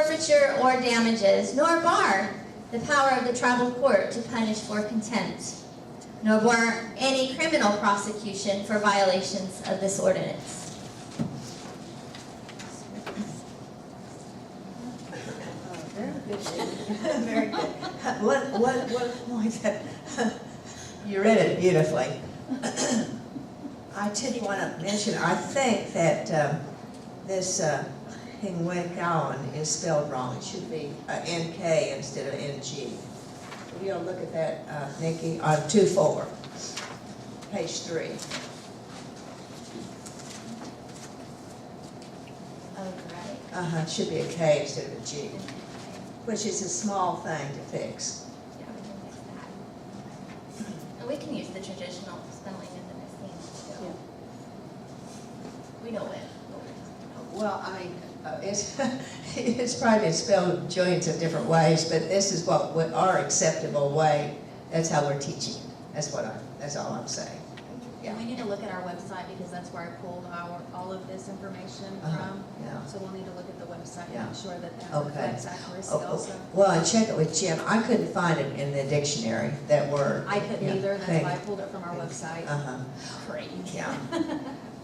forfeiture or damages, nor bar the power of the tribal court to punish for contempt, nor bar any criminal prosecution for violations of this ordinance. Very good. One point that you read it beautifully. I did want to mention, I think that this Hingwekawan is spelled wrong. It should be NK instead of NG. You'll look at that, Nikki, on 2-4, page 3. Oh, right. It should be a K instead of a G, which is a small thing to fix. Yeah, we can fix that. And we can use the traditional spelling in the missing, too. Yeah. We know it. Well, I mean, it's probably spelled joints in different ways, but this is what our acceptable way. That's how we're teaching. That's all I'm saying. Yeah, we need to look at our website because that's where I pulled all of this information from. Yeah. So we'll need to look at the website Yeah. and make sure that Okay. reflects accuracy Oh, also. well, and check it with Jim. I couldn't find it in the dictionary, that word. I couldn't Yeah, either, that's thank- why I pulled it from our website. Great. Yeah.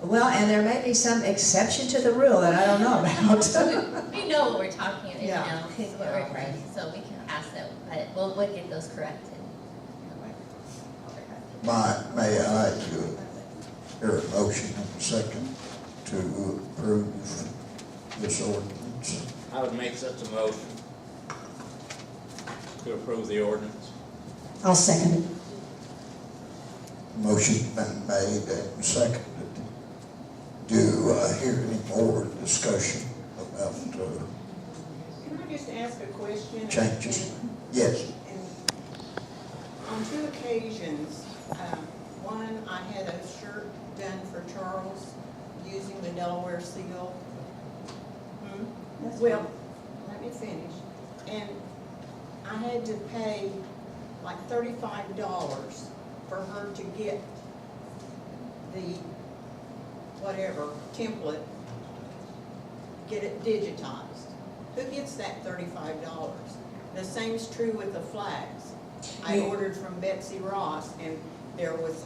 Well, and there may be some exception to the rule that I don't know about. We know what we're talking about, Yeah. now, this is what we're referring to, so we can pass that, but we'll get those corrected. May I hear a motion and a second to approve this ordinance? I would make such a motion to approve the ordinance. I'll second it. Motion's been made and seconded. Do I hear any more discussion about Can I just ask a question? changes? Yes. And on 2 occasions, one, I had a shirt done for Charles using the Delaware seal. Well, let me finish. And I had to pay like $35 for her to get the whatever template, get it digitized. Who gets that $35? The same's true with the flags. I ordered from Betsy Ross, and there was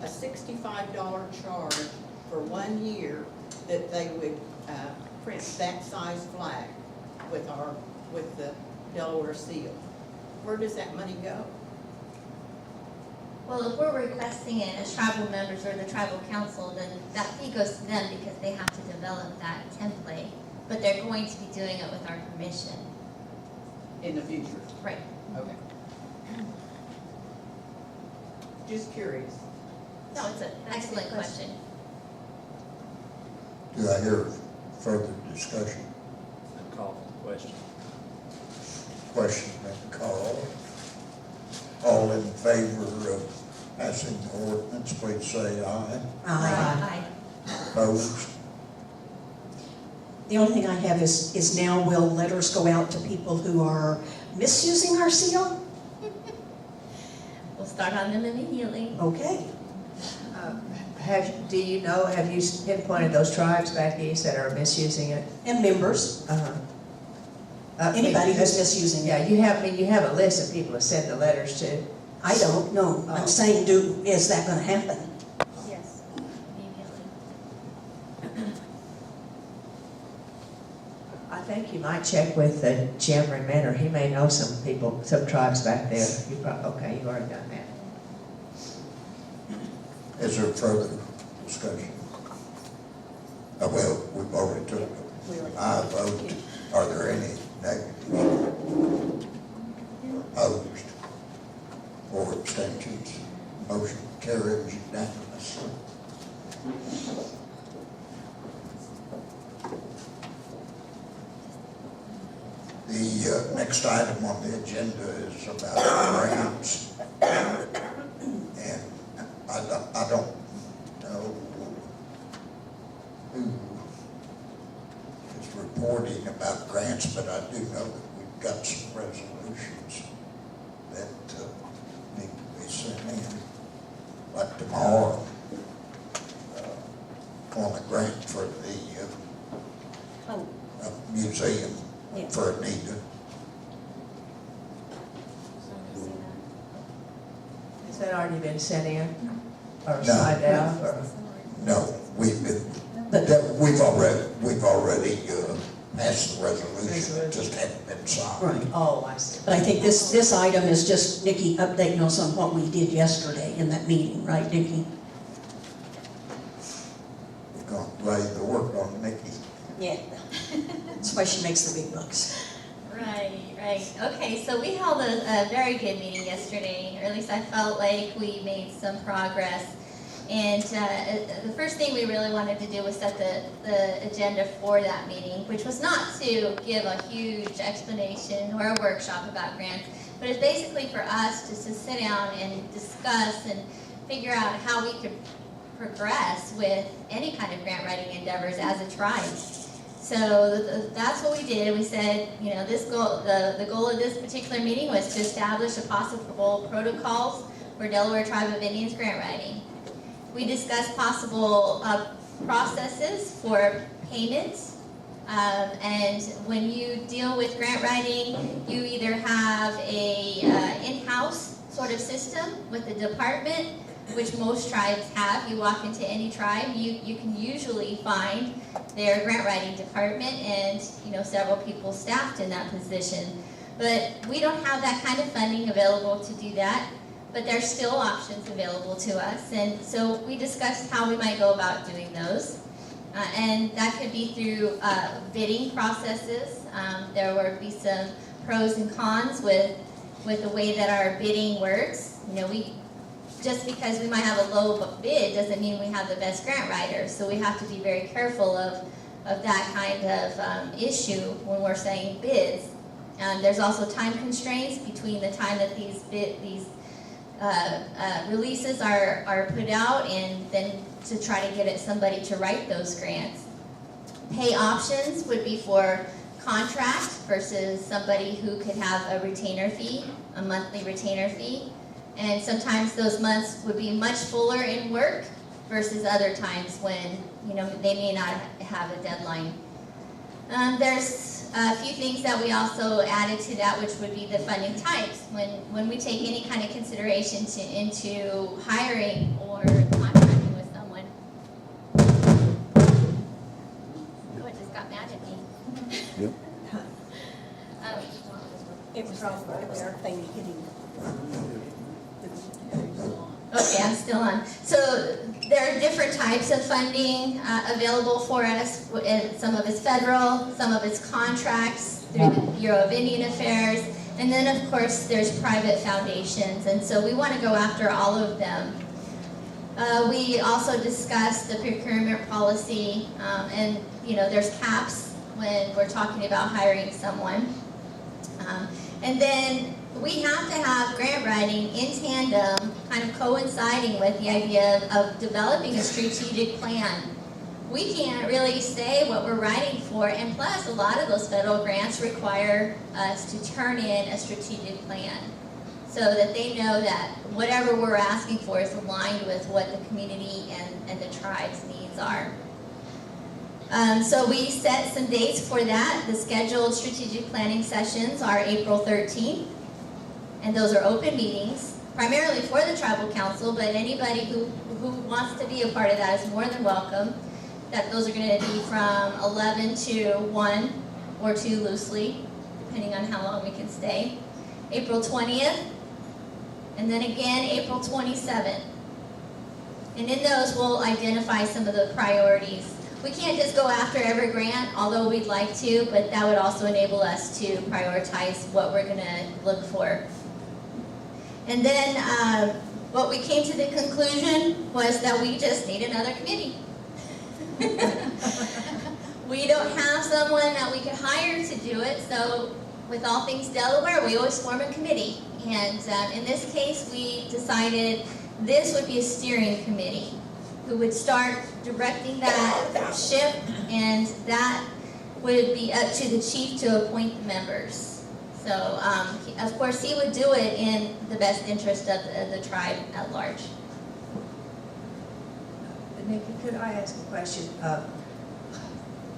a $65 charge for 1 year that they would print that size flag with the Delaware seal. Where does that money go? Well, if we're requesting it as tribal members or the tribal council, then that fee goes to them because they have to develop that template, but they're going to be doing it with our permission. In the future? Right. Okay. Just curious. No, it's an excellent question. Do I hear further discussion? And call for the question. Question been called. All in favor of passing the ordinance, please say aye. Aye. Opposed? The only thing I have is now will letters go out to people who are misusing our seal? We'll start on them immediately. Okay. Have you pinpointed those tribes back east that are misusing it? And members, anybody who's misusing Yeah, it. you have a list of people to send the letters to. I don't know. I'm saying, is that gonna happen? Yes. Immediately. I think you might check with Jim Remender. He may know some people, some tribes back there. Okay, you've already done that. Is there further discussion? Well, we've already took it. I vote. Are there any negatives? Opposed? Or abstentions? Motion carries unanimously. The next item on the agenda is about grants. And I don't know who is reporting about grants, but I do know that we've got some resolutions that need to be sent in, like tomorrow, on a grant for the museum Yeah. for Anita. Has that already been sent in? Or No. signed out, or? No, we've already passed the resolution, it just hadn't been signed. Right. Oh, I see. But I think this item is just Nikki updating us on what we did yesterday in that meeting, right, Nikki? We're going, ready to work on Nikki. Yeah. That's why she makes the big bucks. Right, right. Okay, so we held a very good meeting yesterday, or at least I felt like we made some progress. And the first thing we really wanted to do was set the agenda for that meeting, which was not to give a huge explanation or a workshop about grants, but it's basically for us just to sit down and discuss and figure out how we could progress with any kind of grant writing endeavors as a tribe. So that's what we did. We said, you know, this goal, the goal of this particular meeting was to establish a possible protocols for Delaware Tribe of Indians grant writing. We discussed possible processes for payments. And when you deal with grant writing, you either have a in-house sort of system with the department, which most tribes have. You walk into any tribe, you can usually find their grant writing department and, you know, several people staffed in that position. But we don't have that kind of funding available to do that, but there's still options available to us. And so we discussed how we might go about doing those. And that could be through bidding processes. There would be some pros and cons with the way that our bidding works. You know, just because we might have a low bid doesn't mean we have the best grant writers. So we have to be very careful of that kind of issue when we're saying bids. There's also time constraints between the time that these releases are put out and then to try to get somebody to write those grants. Pay options would be for contract versus somebody who could have a retainer fee, a monthly retainer fee. And sometimes those months would be much fuller in work versus other times when, you know, they may not have a deadline. There's a few things that we also added to that, which would be the funding types. When we take any kind of consideration into hiring or contracting with someone. Oh, it just got mad at me. Yep. It was our thing hitting. Okay, I'm still on. So there are different types of funding available for us. Some of it's federal, some of it's contracts through the Bureau of Indian Affairs, and then of course there's private foundations, and so we want to go after all of them. We also discussed the procurement policy, and you know, there's caps when we're talking about hiring someone. And then we have to have grant writing in tandem, kind of coinciding with the idea of developing a strategic plan. We can't really say what we're writing for, and plus a lot of those federal grants require us to turn in a strategic plan so that they know that whatever we're asking for is aligned with what the community and the tribe's needs are. So we set some dates for that. The scheduled strategic planning sessions are April 13th, and those are open meetings, primarily for the tribal council, but anybody who wants to be a part of that is more than welcome. Those are going to be from 11 to 1 or 2 loosely, depending on how long we can stay. April 20th, and then again April 27th. And in those we'll identify some of the priorities. We can't just go after every grant, although we'd like to, but that would also enable us to prioritize what we're going to look for. And then what we came to the conclusion was that we just need another committee. We don't have someone that we could hire to do it, so with all things Delaware, we always form a committee. And in this case, we decided this would be a steering committee who would start directing that ship, and that would be up to the chief to appoint the members. So, of course, he would do it in the best interest of the tribe at large. Nikki, could I ask a question?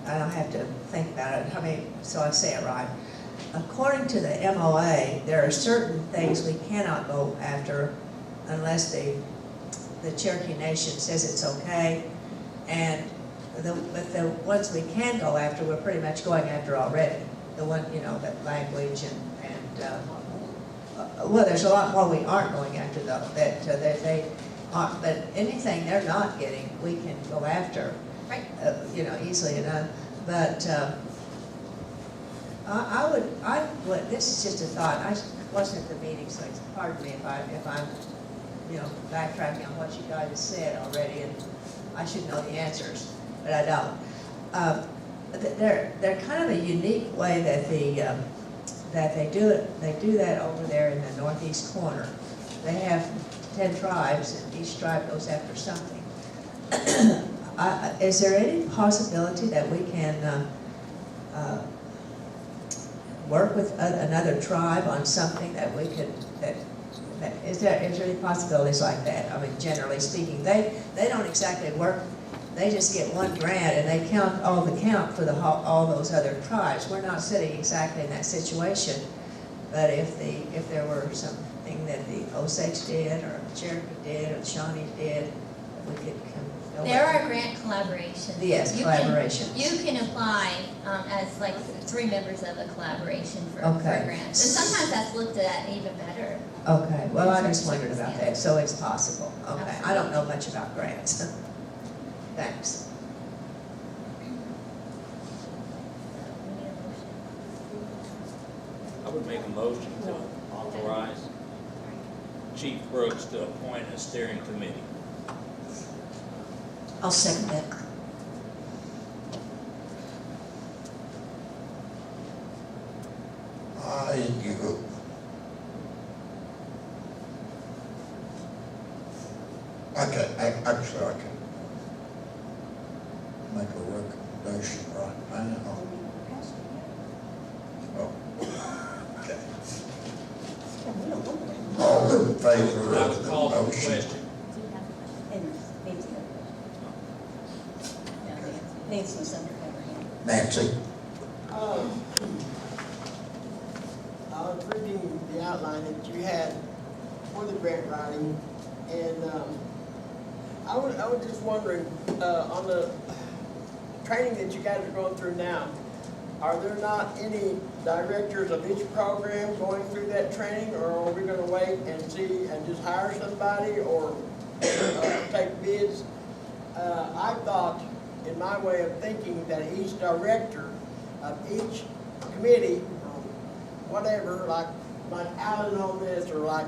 I don't have to think about it, so I say it right. According to the MOA, there are certain things we cannot go after unless the Cherokee Nation says it's okay. And but the ones we can go after, we're pretty much going after already. The one, that language well, there's a lot more we aren't going after though, that they aren't, but anything they're not getting, we can go after. Right. Easily enough. But I would, this is just a thought. I wasn't at the meeting, so pardon me if I'm, backtracking on what you guys have said already, and I should know the answers, but I don't. They're kind of a unique way that they do it. They do that over there in the northeast corner. They have 10 tribes, and each tribe goes after something. Is there any possibility that we can work with another tribe on something that we could, is there any possibilities like that? I mean, generally speaking, they don't exactly work, they just get one grant and they count all the count for all those other tribes. We're not sitting exactly in that situation, but if there were something that the Osage did, or Cherokee did, or the Shawnee did, we could come. There are grant collaborations. Yes, collaborations. You can apply as like 3 members of a collaboration for Okay. grants. And sometimes that's looked at even better. Okay, well, I just wondered about that, so it's possible. Okay, I don't know much about grants. Thanks. I would make a motion to authorize Chief Brooks to appoint a steering committee. I'll second that. Actually, I can make a recommendation right now. Oh, okay. All in favor I of would the call for the motion? question. Nancy's undercover here. Nancy? I was reading the outline that you had for the grant writing, and I was just wondering, on the training that you guys are going through now, are there not any directors of each program going through that training, or are we gonna wait and see and just hire somebody, or take bids? I thought, in my way of thinking, that each director of each committee, or whatever, like Alan on this, or like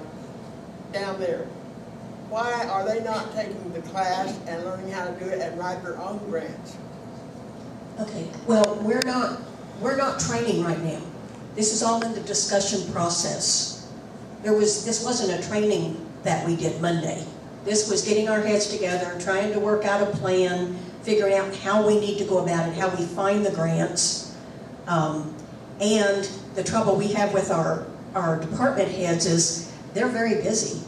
down there, why are they not taking the class and learning how to do it and write their own grants? Okay, well, we're not training right now. This is all in the discussion process. This wasn't a training that we did Monday. This was getting our heads together, trying to work out a plan, figuring out how we need to go about it, how we find the grants. And the trouble we have with our department heads is they're very busy.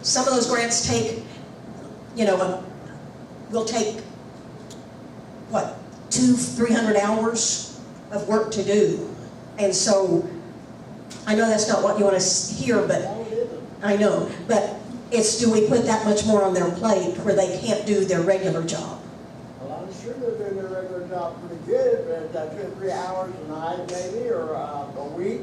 Some of those grants take, will take, what, 200-300 hours of work to do. And so, I know that's not what you want to hear, but I know, but it's, do we put that much more on their plate where they can't do their regular job? Well, I'm sure they're doing their regular job pretty good, but 2 or 3 hours a night maybe, or a week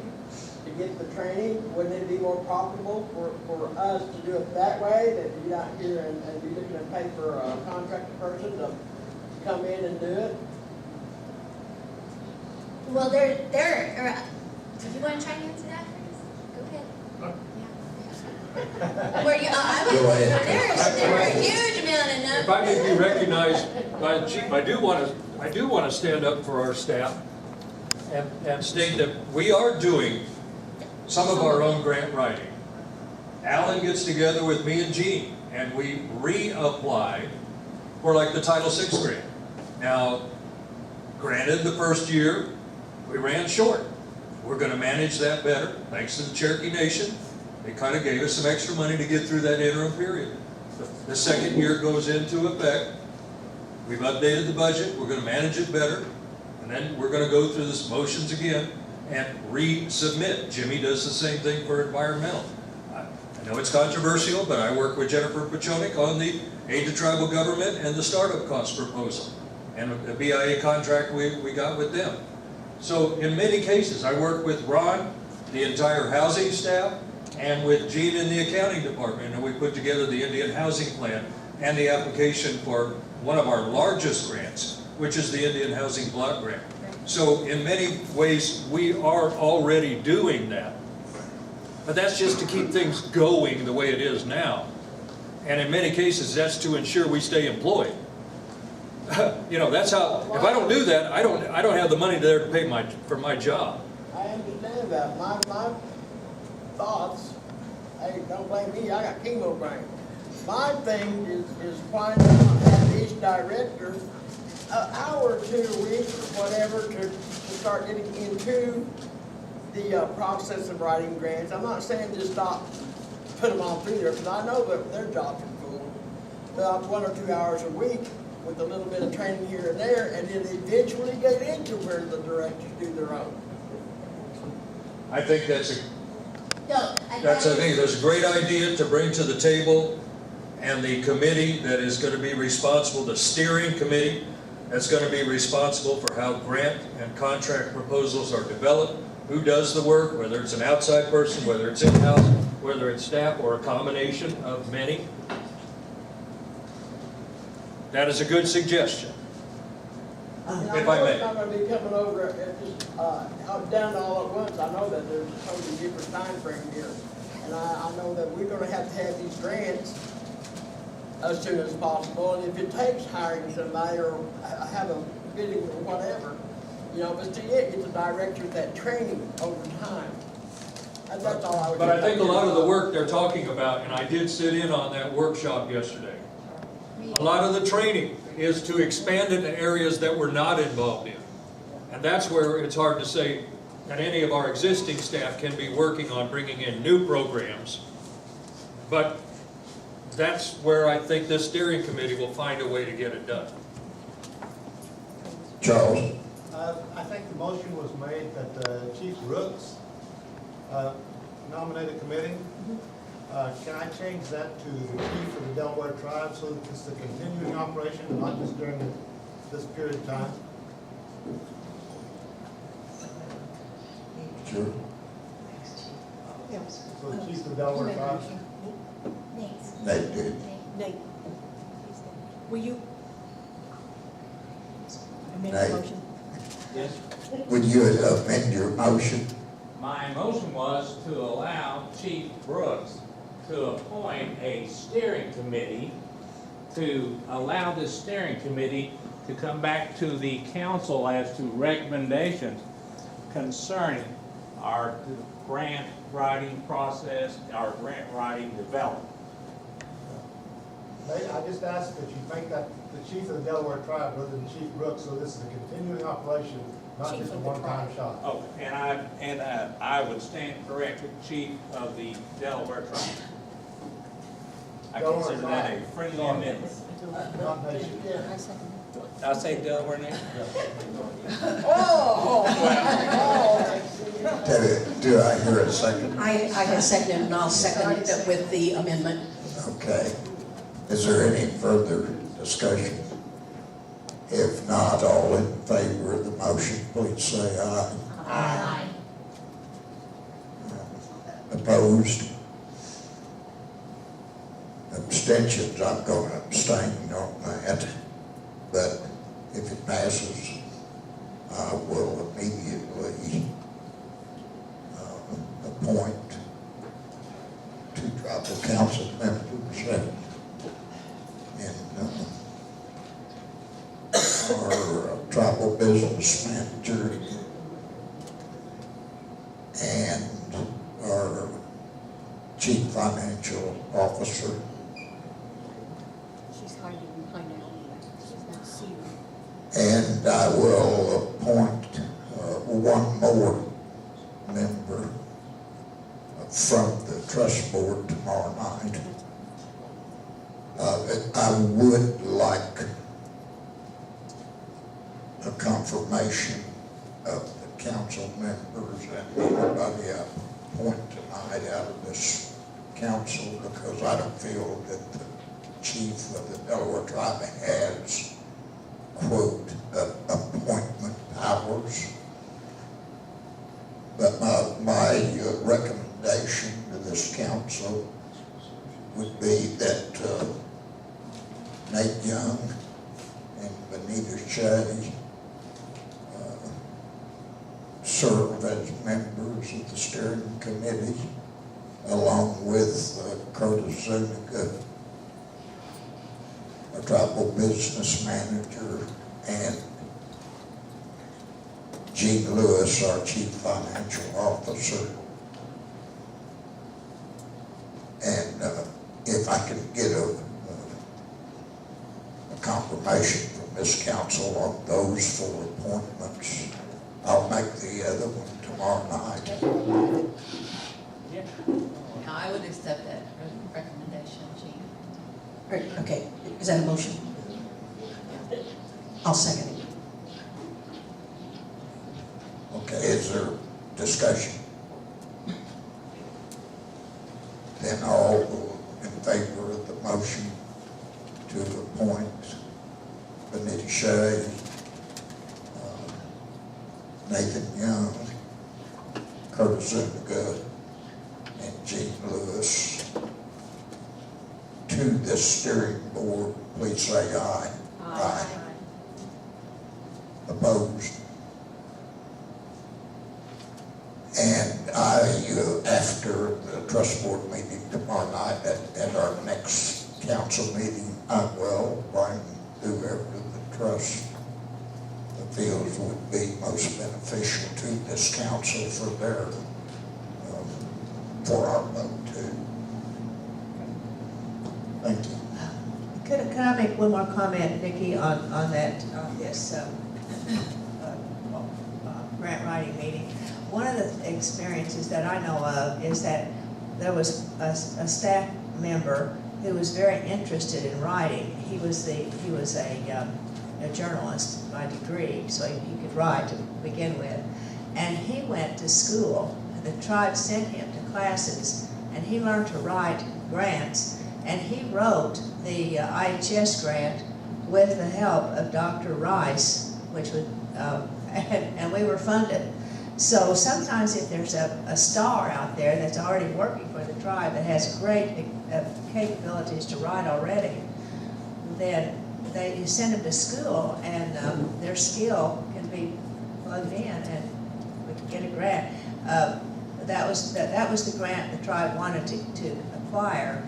to get the training, wouldn't it be more profitable for us to do it that way, than to get out here and be looking to pay for a contracted person to come in and do it? Well, did you want to try and answer that first? Go ahead. Go ahead. There are a huge amount of numbers. If I may be recognized by the chief, I do want to stand up for our staff and state that we are doing some of our own grant writing. Alan gets together with me and Jean, and we reapply for like the Title VI grant. Now, granted, the first year we ran short. We're going to manage that better, thanks to the Cherokee Nation. They kind of gave us some extra money to get through that interim period. The second year goes into effect, we've updated the budget, we're gonna manage it better, and then we're gonna go through this motions again and resubmit. Jimmy does the same thing for environmental. I know it's controversial, but I work with Jennifer Pachonik on the aid to tribal government and the startup cost proposal, and the BIA contract we got with them. So in many cases, I work with Ron, the entire housing staff, and with Gene in the accounting department, and we put together the Indian Housing Plan and the application for one of our largest grants, which is the Indian Housing Block Grant. So in many ways, we are already doing that. But that's just to keep things going the way it is now. And in many cases, that's to ensure we stay employed. You know, that's how, if I don't do that, I don't have the money there to pay for my job. I understand that. My thoughts, hey, don't blame me, I got chemo brain. My thing is finding out at each director an hour or two a week or whatever to start getting into the process of writing grants. I'm not saying just stop, put them all through there, because I know that their jobs are full. About 1 or 2 hours a week with a little bit of training here and there, and then eventually get into where the directors do their own. I think that's a No, there's a great idea to bring to the table, and the committee that is going to be responsible, the steering committee, that's going to be responsible for how grant and contract proposals are developed, who does the work, whether it's an outside person, whether it's in-house, whether it's staff, or a combination of many. That is a good suggestion. If I may. I'm not going to be coming over and just down all at once. I know that there's a totally different time frame here. And I know that we're going to have these grants as soon as possible. And if it takes hiring somebody or have a bidding or whatever, you know, but to get the directors that training over time. That's all I would. But I think a lot of the work they're talking about, and I did sit in on that workshop yesterday, a lot of the training is to expand into areas that we're not involved in. And that's where it's hard to say that any of our existing staff can be working on bringing in new programs. But that's where I think this steering committee will find a way to get it done. Charles? I think the motion was made that Chief Rooks nominate a committee. Can I change that to the chief of the Delaware tribe so that it's a continuing operation and not just during this period of time? Sure. So the chief of the Delaware tribe? Nate did. Nate, will you amend Nate. the motion? Yes. Would you amend your motion? My motion was to allow Chief Brooks to appoint a steering committee, to allow this steering committee to come back to the council as to recommendations concerning our grant writing process, our grant writing development. Nate, I just asked that you make that the chief of the Delaware tribe rather than Chief Brooks, so this is a continuing operation, not Chief just a of the one-time tribe. shot. Oh, and I would stand corrected, Chief of the Delaware tribe. I Delaware consider that a tribe. friendly amendment. Not nation. I say Delaware now? Do I hear a second? I have seconded, and I'll second it with the amendment. Okay. Is there any further discussion? If not, all in favor of the motion, please say aye. Aye. Opposed? Abstentions, I'm going to abstain on that. But if it passes, I will immediately appoint 2 tribal council members and our tribal business manager and our chief financial officer. She's hiding behind it. She's not seeing. And I will appoint one more member from the trust board tomorrow night. I would like confirmation of the council members and anybody I appoint tonight out of this council, because I don't feel that the chief of the Delaware tribe has, quote, appointment powers. But my recommendation to this council would be that Nate Young and Benita Shea serve as members of the steering committee, along with Curtis Zuniga, a tribal business manager, and Gene Lewis, our chief financial officer. And if I can get a confirmation from this council on those 4 appointments, I'll make the other one tomorrow night. I would accept that recommendation, Chief. Okay, is that a motion? I'll second it. Okay, is there discussion? Then all in favor of the motion to appoint Benita Shea, Nathan Young, Curtis Zuniga, and Gene Lewis to this steering board, please say aye. Aye. Opposed? And after the trust board meeting tomorrow night, at our next council meeting, I will bring whoever the trust feels would be most beneficial to this council for our vote too. Thank you. Can I make one more comment, Vicki, on this grant writing meeting? One of the experiences that I know of is that there was a staff member who was very interested in writing. He was a journalist by degree, so he could write to begin with. And he went to school. The tribe sent him to classes, and he learned to write grants. And he wrote the IHS grant with the help of Dr. Rice, which would, and we were funded. So sometimes if there's a star out there that's already working for the tribe that has great capabilities to write already, then you send them to school, and their skill can be plugged in, and we can get a grant. That was the grant the tribe wanted to acquire,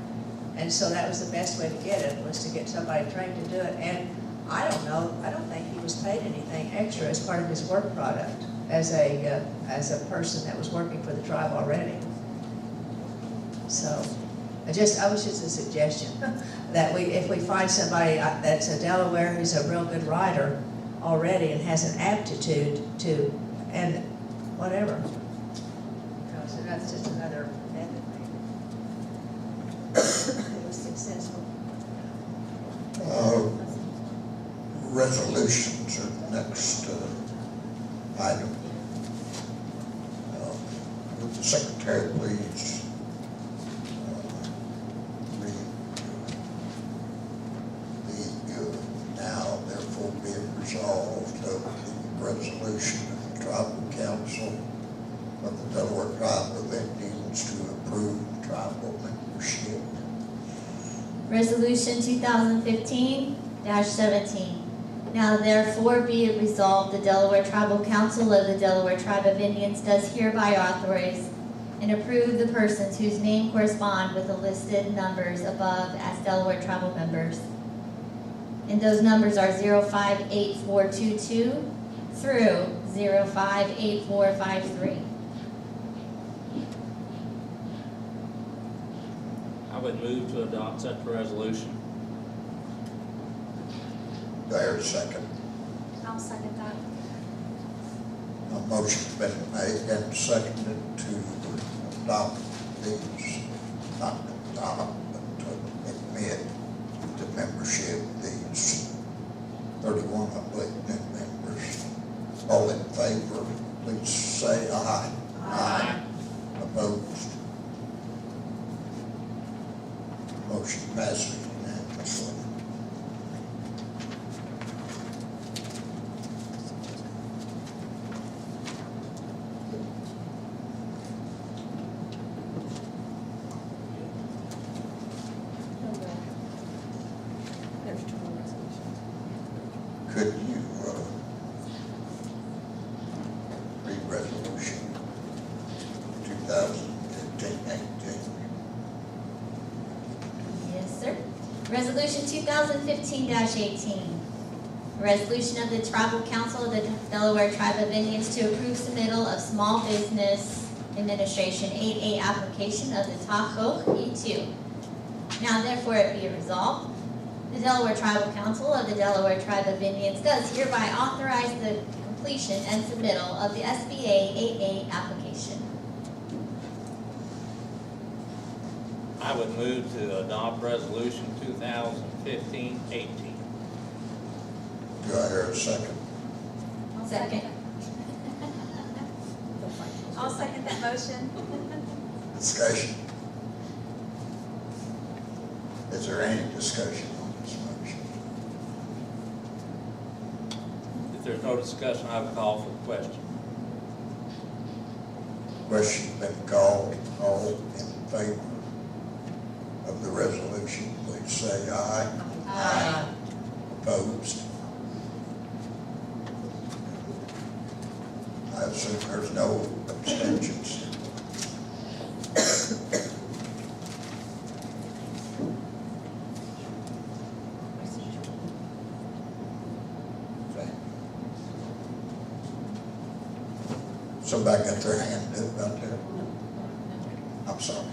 and so that was the best way to get it, was to get somebody trained to do it. And I don't think he was paid anything extra as part of his work product as a person that was working for the tribe already. So I was just a suggestion that if we find somebody that's a Delaware who's a real good writer already and has an aptitude to, and whatever. So that's just another method. It was successful. Resolutions are the next item. Would the secretary please read the now therefore be it resolved of the resolution of the tribal council of the Delaware Tribe of Indians to approve tribal membership. Resolution 2015-17. Now therefore be it resolved, the Delaware Tribal Council of the Delaware Tribe of Indians does hereby authorize and approve the persons whose name correspond with the listed numbers above as Delaware tribal members. And those numbers are 058422 through 058453. I would move to adopt such resolution. Do I hear a second? I'll second that. A motion's been made and seconded to adopt these, not adopt, but to admit to membership these 31, I believe, new members. All in favor, please say aye. Aye. Opposed? Motion passes unanimously. There's two more resolutions. Could you read resolution 2015-18? Yes, sir. Resolution 2015-18. A resolution of the Tribal Council of the Delaware Tribe of Indians to approve submittal of Small Business Administration 8A application of the Tahoe E2. Now therefore it be resolved, the Delaware Tribal Council of the Delaware Tribe of Indians does hereby authorize the completion and submittal of the SBA 8A application. I would move to adopt resolution 2015-18. Do I hear a second? Second. I'll second that motion. Discussion? Is there any discussion on this motion? If there's no discussion, I would call for the question. Question's been called. All in favor of the resolution, please say aye. Aye. Opposed? I assume there's no abstentions. Okay. Somebody got their hand up out there? I'm sorry.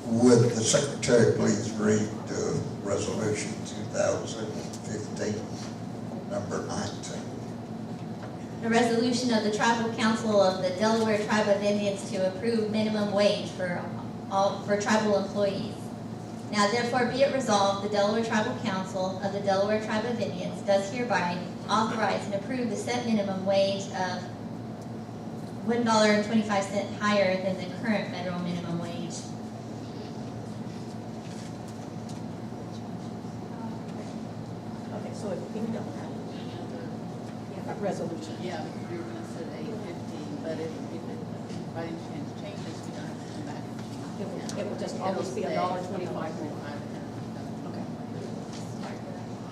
Would the secretary please read resolution 2015, number 19? A resolution of the Tribal Council of the Delaware Tribe of Indians to approve minimum wage for tribal employees. Now therefore be it resolved, the Delaware Tribal Council of the Delaware Tribe of Indians does hereby authorize and approve the set minimum wage of $1.25 higher than the current federal minimum wage. Okay, so if we don't have a resolution. Yeah, because you were gonna say 8:15, but if it, by any chance changes, we don't have to come back and change. It will just always be $1.25 more. Okay.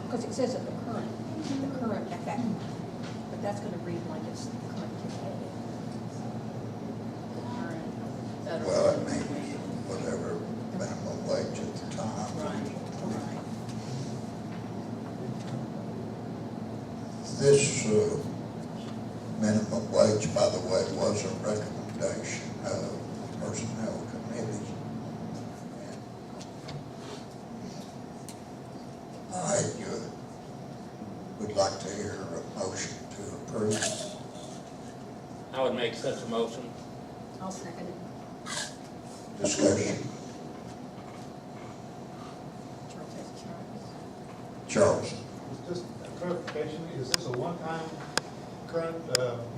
Because it says that the current at that, but that's gonna read like it's the current today. Well, it may be whatever minimum wage at the time. Right. This minimum wage, by the way, was a recommendation of personnel committee. I would like to hear a motion to approve. I would make such a motion. I'll second it. Discussion. Charles? Just a clarification, is this a one-time current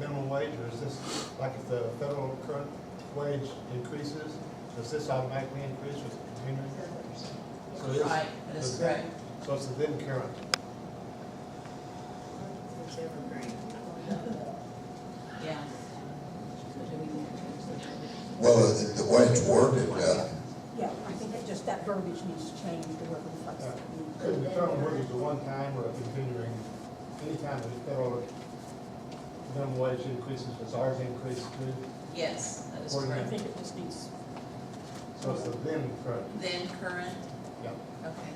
minimum wage, or is this, like if the federal current wage increases, does this automatically increase with continuing? So it is- Right, that is correct. So it's the then current. Whichever grade. Yeah. Well, the way it's worded, Yeah, I think that just that verbiage needs to change to where it reflects. Could determine whether it's a one-time or a continuing, anytime the federal minimum wage increases, does ours increase too? Yes, that is Or- I correct. think it just needs, So it's the then current, Then current, yeah. okay.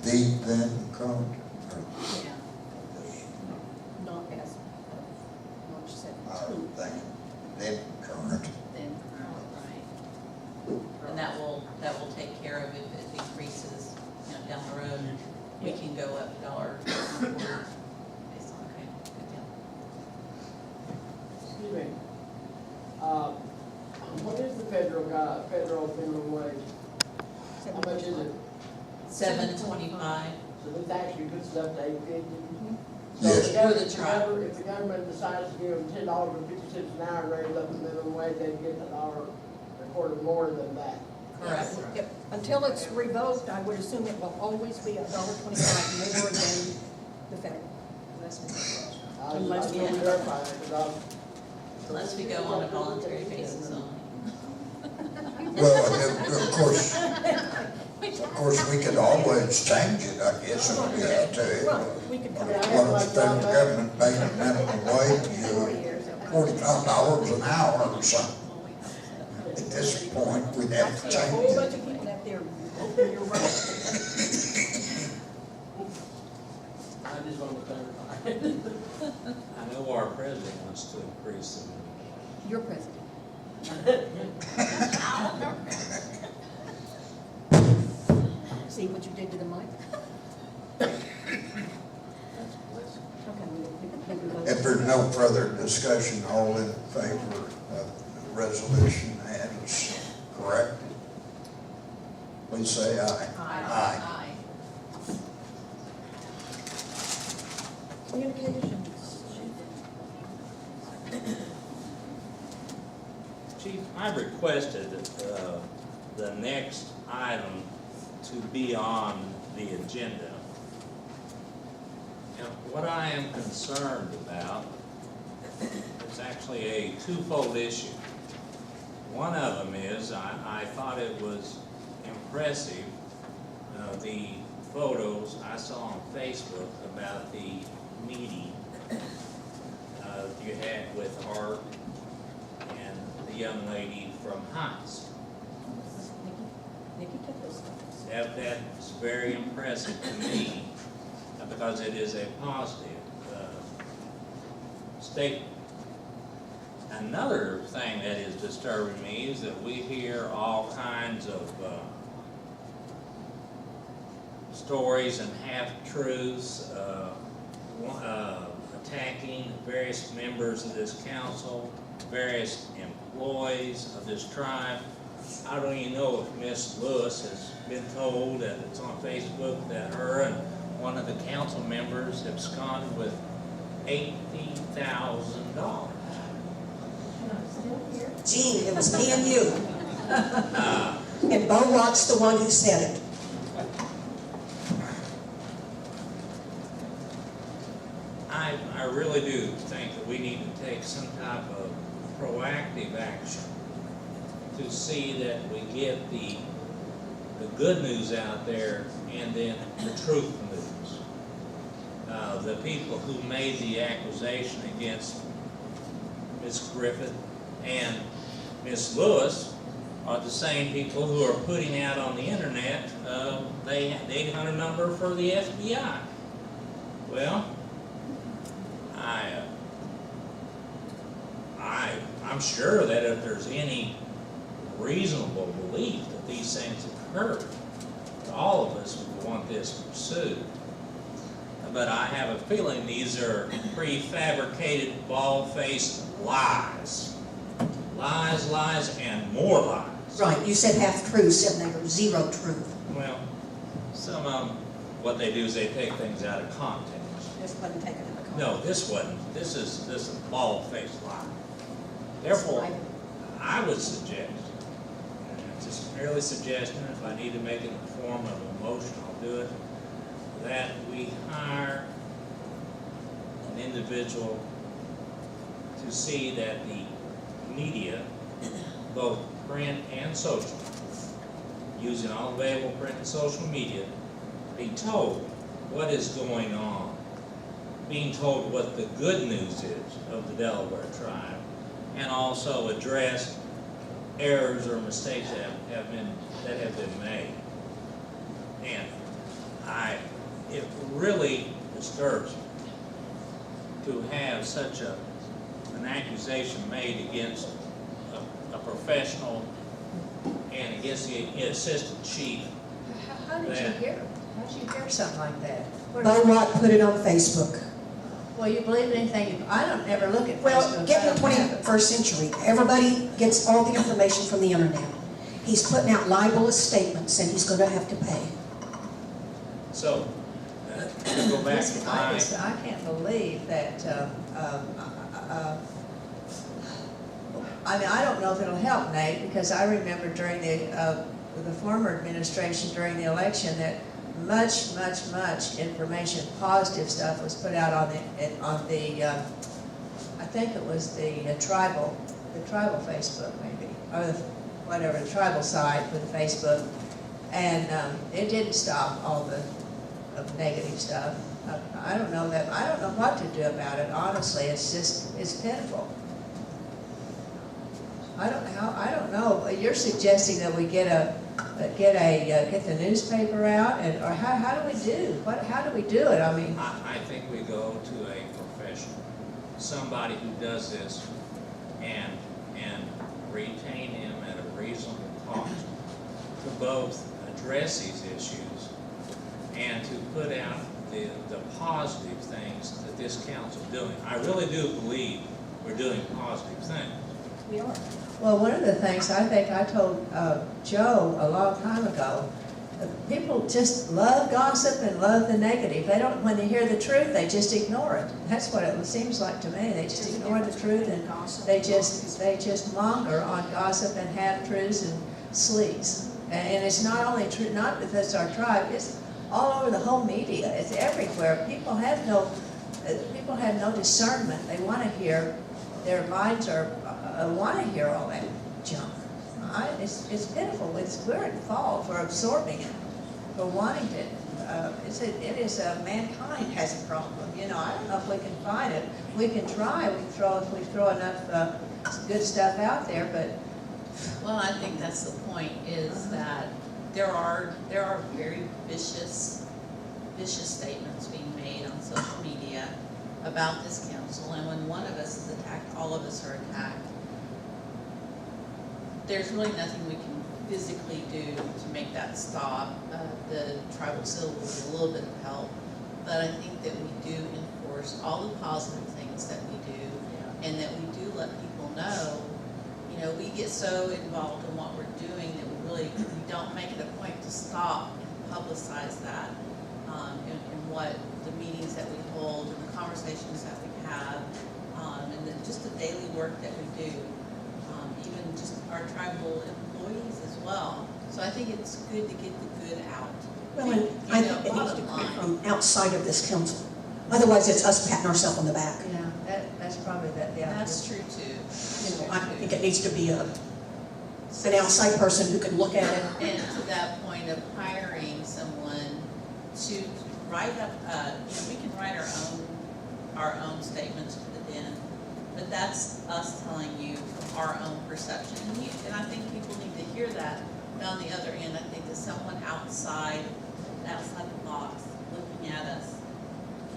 the then current. Yeah. not as March Our 17th. thing, then current. Then current, right. And that will take care of if it decreases, down the road. We can go up $1 based on, okay, good deal. Excuse me. What is the federal minimum wage? How much is it? 725. So this actually puts it up to 850. Yes. For the trial. If the government decides to give them $10.50 an hour raise up the minimum wage, they'd get a quarter more than that. Correct. Yep. Until it's revoked, I would assume it will always be $1.25 more than the federal. I just want to verify it, because Unless we go on a voluntary basis only. Well, of course, we could always change it, I guess, if we had to. Right, we could come As out. long as the federal government paid a minimum wage of $45 an hour or something. At this point, we'd have to A change whole it. bunch of people out there, open your right. I just want to clarify. I know our president wants to increase them. Your president. See what you did to the mic? Okay. If there's no further discussion, all in favor of the resolution as corrected, please say aye. Aye. Communications. Chief, I requested the next item to be on the agenda. And what I am concerned about is actually a twofold issue. One of them is, I thought it was impressive, the photos I saw on Facebook about the meeting you had with Art and the young lady from Heights. Nikki took those photos. That's very impressive to me, because it is a positive statement. Another thing that is disturbing me is that we hear all kinds of stories and half-truths attacking various members of this council, various employees of this tribe. I don't even know if Miss Lewis has been told that it's on Facebook that her and one of the council members absconded with $80,000. Gene, it was me and you. And Bo Watt's the one who said it. I really do think that we need to take some type of proactive action to see that we get the good news out there and then the truth news. The people who made the accusation against Ms. Griffith and Ms. Lewis are the same people who are putting out on the internet the 800 number for the FBI. Well, I'm sure that if there's any reasonable belief that these things occurred, all of us would want this pursued. But I have a feeling these are prefabricated, bald-faced lies. Lies, lies, and more lies. Right, you said half-truths, and they were zero truth. Well, some of them, what they do is they take things out of context. This wasn't taken into account. No, this wasn't. This is a bald-faced lie. Therefore, I would suggest, and it's just merely suggestion, if I need to make it in the form of a motion, I'll do it, that we hire an individual to see that the media, both print and social, using all available print and social media, be told what is going on, being told what the good news is of the Delaware tribe, and also address errors or mistakes that have been made. And it really disturbs me to have such an accusation made against a professional and against the assistant chief. How did you hear? How did you hear something like that? Bo Watt put it on Facebook. Well, you believe anything, I don't ever look at Facebook. Well, get in the 21st century. Everybody gets all the information from the internet. He's putting out libelous statements, and he's going to have to pay. So, to go back to I can't believe that, I mean, I don't know if it'll help, Nate, because I remember during the former administration, during the election, that much information, positive stuff was put out on the I think it was the tribal Facebook maybe, or whatever, the tribal side with Facebook, and it didn't stop all the negative stuff. I don't know what to do about it, honestly. It's pitiful. I don't know. You're suggesting that we get the newspaper out, or how do we do? How do we do it? I mean, I think we go to a professional, somebody who does this, and retain him at a reasonable cost to both address these issues and to put out the positive things that this council is doing. I really do believe we're doing positive things. We are. well, one of the things I think I told Joe a long time ago, people just love gossip and love the negative. They don't, when they hear the truth, they just ignore it. That's what it seems like to me. They just ignore the truth, and they just monger on gossip and half-truths and sleaze. And it's not only true, not because it's our tribe, it's all over the whole media. It's everywhere. People have no discernment. They want to hear, their minds are want to hear all that junk. It's pitiful. We're at fault for absorbing it, for wanting it. Mankind has a problem. You know, I don't know if we can find it. We can try. If we throw enough good stuff out there, but. Well, I think that's the point, is that there are very vicious statements being made on social media about this council, and when one of us is attacked, all of us are attacked. There's really nothing we can physically do to make that stop. The tribal seal will be a little bit of help, but I think that we do enforce all the positive things that we do, and that we do let people know. You know, we get so involved in what we're doing that we don't make it a point to stop and publicize that, in what the meetings that we hold and the conversations that we have, and then just the daily work that we do. Even just our tribal employees as well. So I think it's good to get the good out. Well, and I think it needs to come from outside of this council. Otherwise, it's us patting ourselves on the back. Yeah, that's probably that. Yeah, That's true too. You know, I think it needs to be an outside person who can look at it. And to that point of hiring someone to write up, we can write our own statements to the den, but that's us telling you from our own perception. And I think people need to hear that. And on the other end, I think that someone outside the box looking at us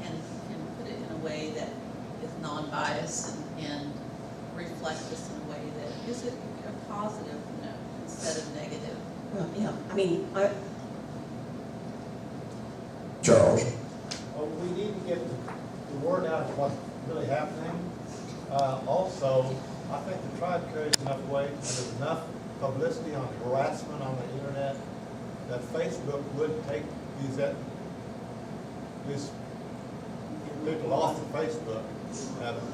can put it in a way that is non-biased and reflect us in a way that is a positive note instead of negative. Well, yeah, I mean, Charles? Well, we need to get the word out of what's really happening. Also, I think the tribe carries enough weight, and there's enough publicity on harassment on the internet that Facebook would take these people off of Facebook.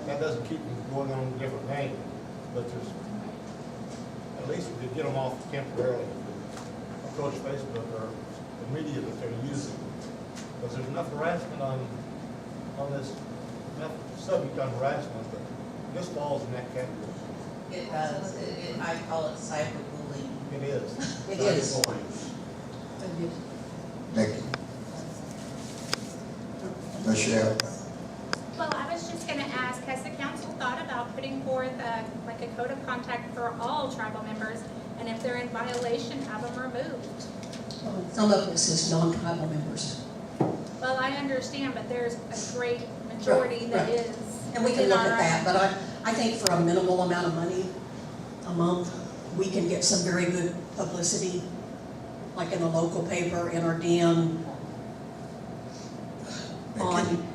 That doesn't keep them going on a different name, but at least we could get them off temporarily if we approach Facebook or the media that they're using. Because there's enough harassment on this, enough subject on harassment, but this falls in that category. It does. I call it cyberbullying. It is. It is. Cyberbullying. Nikki? Michelle? Well, I was just going to ask, has the council thought about putting forth like a code of conduct for all tribal members, and if they're in violation, have them removed? some of this is non-tribal members. Well, I understand, but there's a great majority that Right. is. And we can look at that, but I think for a minimal amount of money a month, we can get some very good publicity, like in the local paper, in our den, on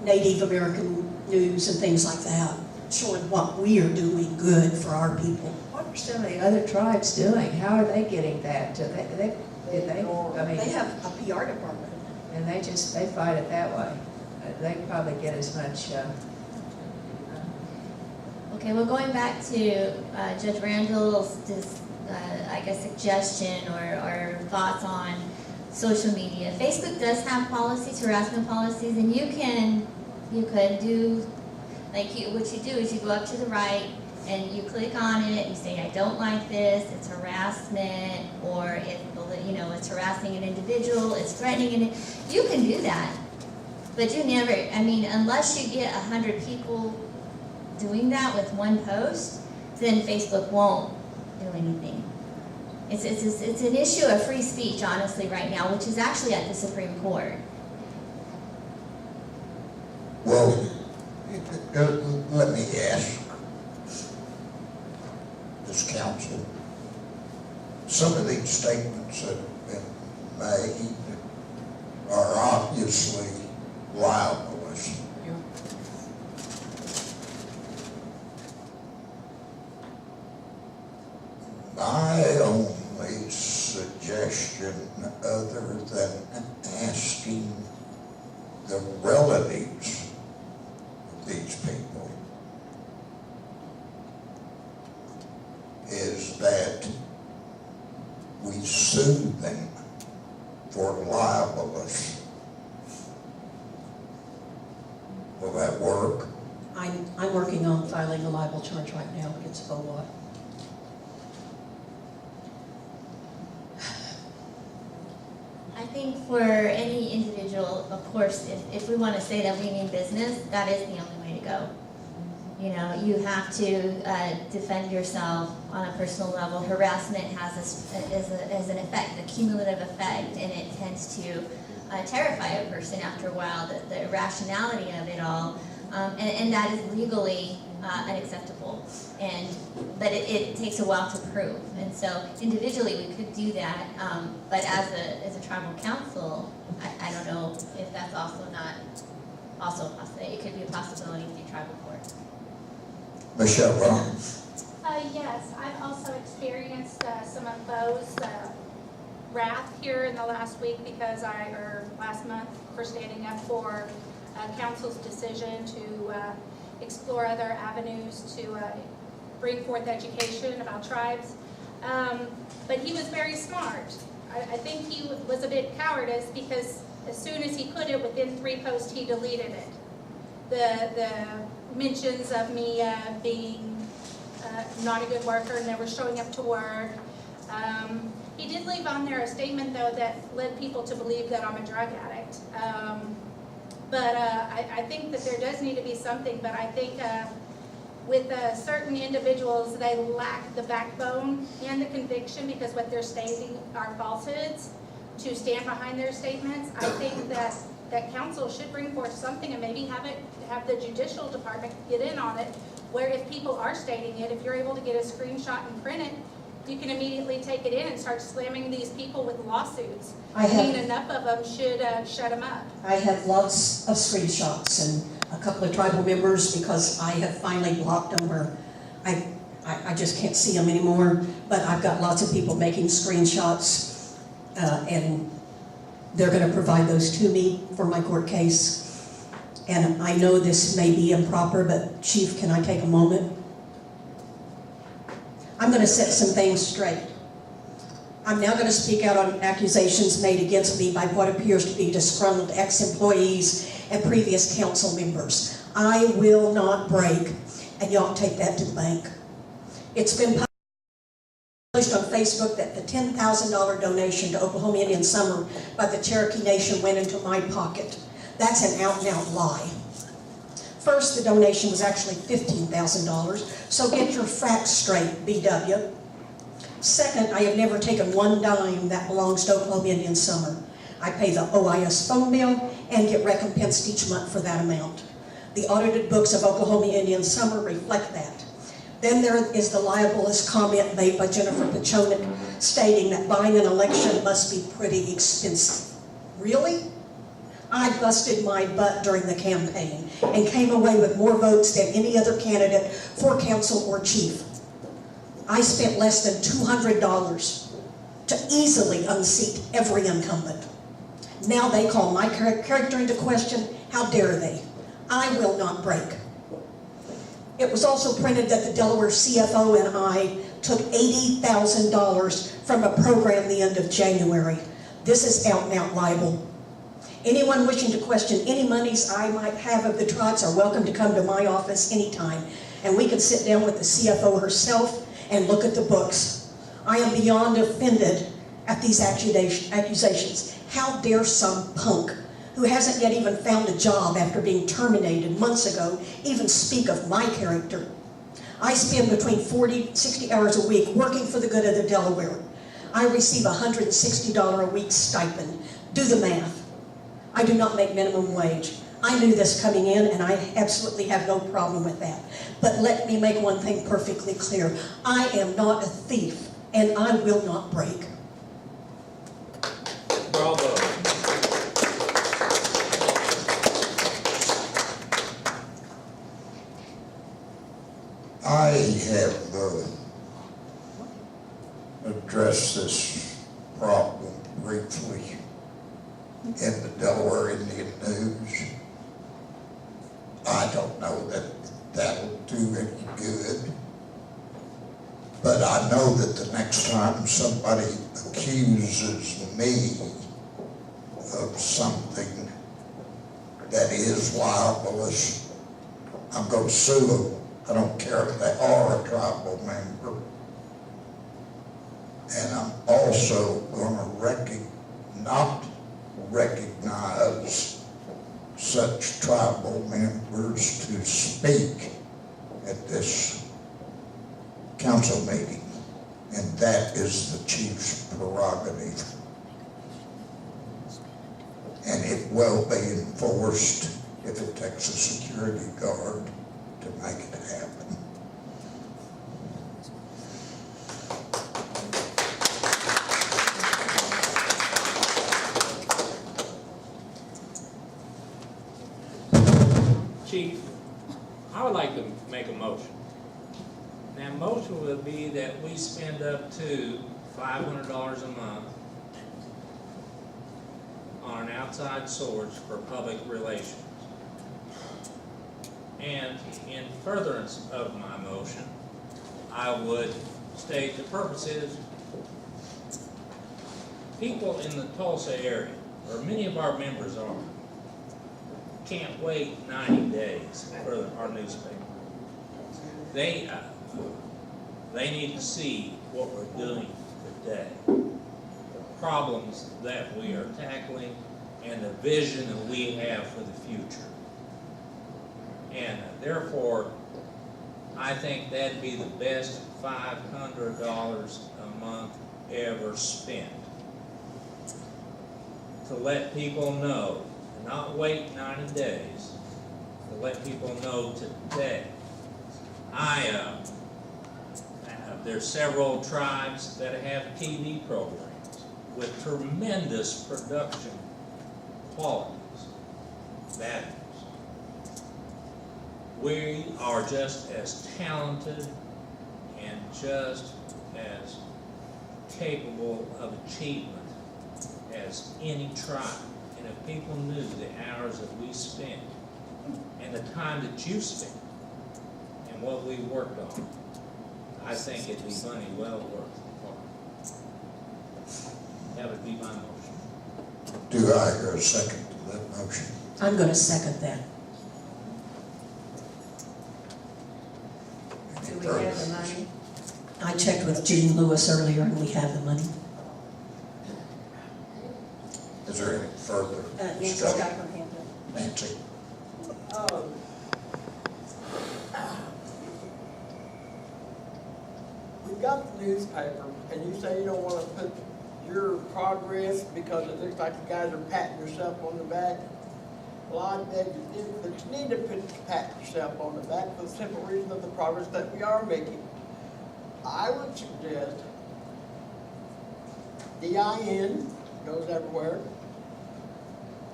Native American news and things like that, showing what we are doing good for our people. What are some of the other tribes doing? How are they getting that? I mean, They have a PR department. And they fight it that way. They probably get as much, Okay, well, going back to Judge Randall's, I guess, suggestion or thoughts on social media. Facebook does have policies, harassment policies, and you could do, like what you do is you go up to the right and you click on it, you say, I don't like this, it's harassment, or it's harassing an individual, it's threatening an, you can do that. But you never, unless you get 100 people doing that with one post, then Facebook won't do anything. It's an issue of free speech, honestly, right now, which is actually at the Supreme Court. Well, let me ask this council, some of these statements that have been made are obviously libelous. My only suggestion, other than asking the relatives of these people, is that we sue them for libelous. Will that work? I'm working on filing a libel charge right now against FOWAT. I think for any individual, of course, if we want to say that we mean business, that is the only way to go. You have to defend yourself on a personal level. Harassment has an effect, a cumulative effect, and it tends to terrify a person after a while, the irrationality of it all, and that is legally unacceptable. But it takes a while to prove, and so individually we could do that, but as a tribal council, I don't know if that's also not also a possibility. It could be a possibility through tribal court. Michelle Brown. Yes, I've also experienced some of Bo's wrath here in the last week or last month for standing up for council's decision to explore other avenues to bring forth education about tribes. But he was very smart. I think he was a bit cowardice because as soon as he put it within 3 posts, he deleted it. The mentions of me being not a good worker, never showing up to work. He did leave on there a statement, though, that led people to believe that I'm a drug addict. But I think that there does need to be something, but I think with certain individuals, they lack the backbone and the conviction because what they're stating are falsehoods to stand behind their statements. I think that council should bring forth something and maybe have the judicial department get in on it, where if people are stating it, if you're able to get a screenshot and print it, you can immediately take it in and start slamming these people with lawsuits. Enough of them should shut them up. I have lots of screenshots and a couple of tribal members, because I have finally blocked them where I just can't see them anymore. But I've got lots of people making screenshots and they're going to provide those to me for my court case. And I know this may be improper, but Chief, can I take a moment? I'm going to set some things straight. I'm now going to speak out on accusations made against me by what appears to be disgruntled ex-employees and previous council members. I will not break, and y'all take that to the bank. It's been published on Facebook that the $10,000 donation to Oklahoma Indian Summer by the Cherokee Nation went into my pocket. That's an out-and-out lie. First, the donation was actually $15,000, so get your facts straight, BW. Second, I have never taken one dime that belongs to Oklahoma Indian Summer. I pay the OIS phone bill and get recompensed each month for that amount. The audited books of Oklahoma Indian Summer reflect that. Then there is the libelous comment made by Jennifer Pachonik stating that buying an election must be pretty expensive. Really? I busted my butt during the campaign and came away with more votes than any other candidate for council or chief. I spent less than $200 to easily unseat every incumbent. Now they call my character into question. How dare they? I will not break. It was also printed that the Delaware CFO and I took $80,000 from a program the end of January. This is out and out libel. Anyone wishing to question any monies I might have of the tribes are welcome to come to my office anytime, and we can sit down with the CFO herself and look at the books. I am beyond offended at these accusations. How dare some punk who hasn't yet even found a job after being terminated months ago even speak of my character? I spend between 40 and 60 hours a week working for the good of the Delaware. I receive a $160 a week stipend. Do the math. I do not make minimum wage. I knew this coming in, and I absolutely have no problem with that. But let me make one thing perfectly clear. I am not a thief, and I will not break. Bravo. I have addressed this problem briefly in the Delaware Indian News. I don't know that that'll do any good, but I know that the next time somebody accuses me of something that is libelous, I'm going to sue them. I don't care if they are a tribal member. And I'm also going to not recognize such tribal members to speak at this council meeting. And that is the chief's prerogative. And it will be enforced if it takes a security guard to make it happen. Chief, I would like to make a motion. Now, motion would be that we spend up to $500 a month on an outside source for public relations. And in furtherance of my motion, I would state the purpose is people in the Tulsa area, or many of our members are, can't wait 90 days for our newspaper. They need to see what we're doing today, the problems that we are tackling, and the vision that we have for the future. And therefore, I think that'd be the best $500 a month ever spent. To let people know, not wait 90 days, to let people know today. There's several tribes that have TV programs with tremendous production qualities, values. We are just as talented and just as capable of achievement as any tribe. And if people knew the hours that we spent and the time that you spent and what we worked on, I think it'd be money well worth it. That would be my motion. Do I hear a second to that motion? I'm going to second that. Do we have the money? I checked with Gene Lewis earlier, and we have the money. Is there any further Nancy's discussion? got her hand up. Nancy? We've got the newspaper, and you say you don't want to put your progress because it looks like you guys are patting yourself on the back. Well, I beg you, but you need to pat yourself on the back for the simple reason of the progress that we are making. I would suggest DIN goes everywhere.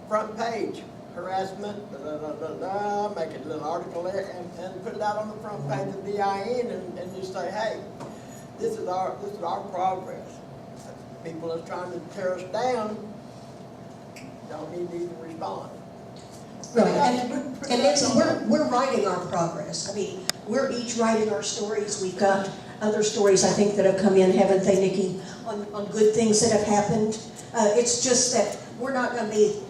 Front page, harassment, make it a little article there and put it out on the front page of DIN and just say, hey, this is our progress. People are trying to tear us down. y'all need to respond. Right, and Nancy, we're writing our progress. I mean, we're each writing our stories. We've got other stories, I think, that have come in, haven't they, Nikki, on good things that have happened. It's just that we're not gonna be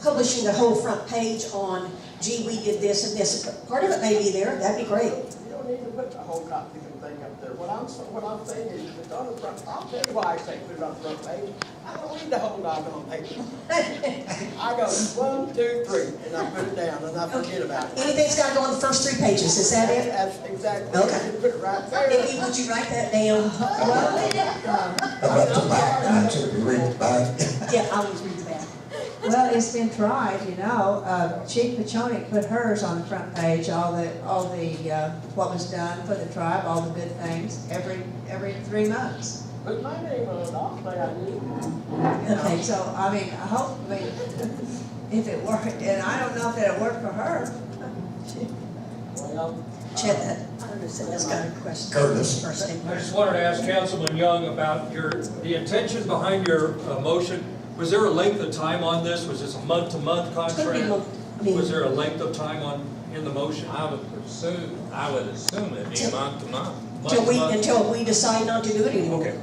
publishing the whole front page on, gee, we did this and this. Part of it may be there, that'd be great. You don't need to put the whole copy thing up there. What I'm saying is, it's on the front, I'll tell you why I say put it on the front page. I don't read the whole doggone paper. I go 1, 2, 3, and I put it down, and I forget about it. Anything's gotta go on the first 3 pages, is that it? That's exactly, Okay. you put it right there. Nikki, would you write that down? How about the back, I took to read the back. Yeah, I always read the back. Well, it's been tried, you know. Chief Pachonik put hers on the front page, all the what was done for the tribe, all the good things, every 3 months. Put my name on it, I'll say I did. You know, so, I mean, hopefully, if it worked, and I don't know if it'll work for her. Well, Chad, that's got a question. Curtis. First name. I just wanted to ask Councilman Young about the intention behind your motion. Was there a length of time on this? Was this a month-to-month It's gonna be contract? I mean, Was there a length of time in the motion? I would assume it'd be month to month. until we decide not to do it anymore. Okay.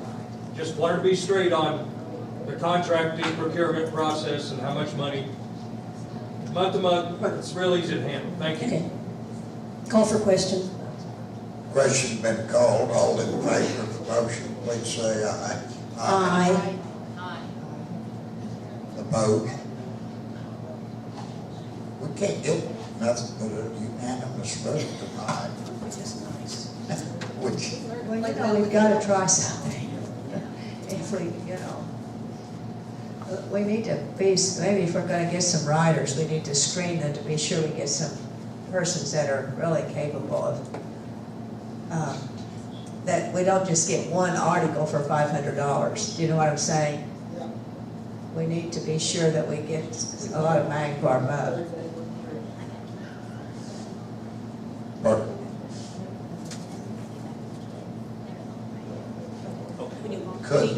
Just wanted to be straight on the contracting procurement process and how much money. Month to month, it's real easy to handle. Thank you. Okay. Call for question. Question been called, all in favor of the motion, please say aye. Aye. Aye. Opposed? We can't do nothing but a unanimous vote tonight, Which is nice. which, Well, you know, we've gotta try something. If we, you know, we need to be, maybe if we're gonna get some writers, we need to screen them to be sure we get some persons that are really capable of, that we don't just get one article for $500. Do you know what I'm saying? Yeah. We need to be sure that we get a lot of bang for our buck. but could,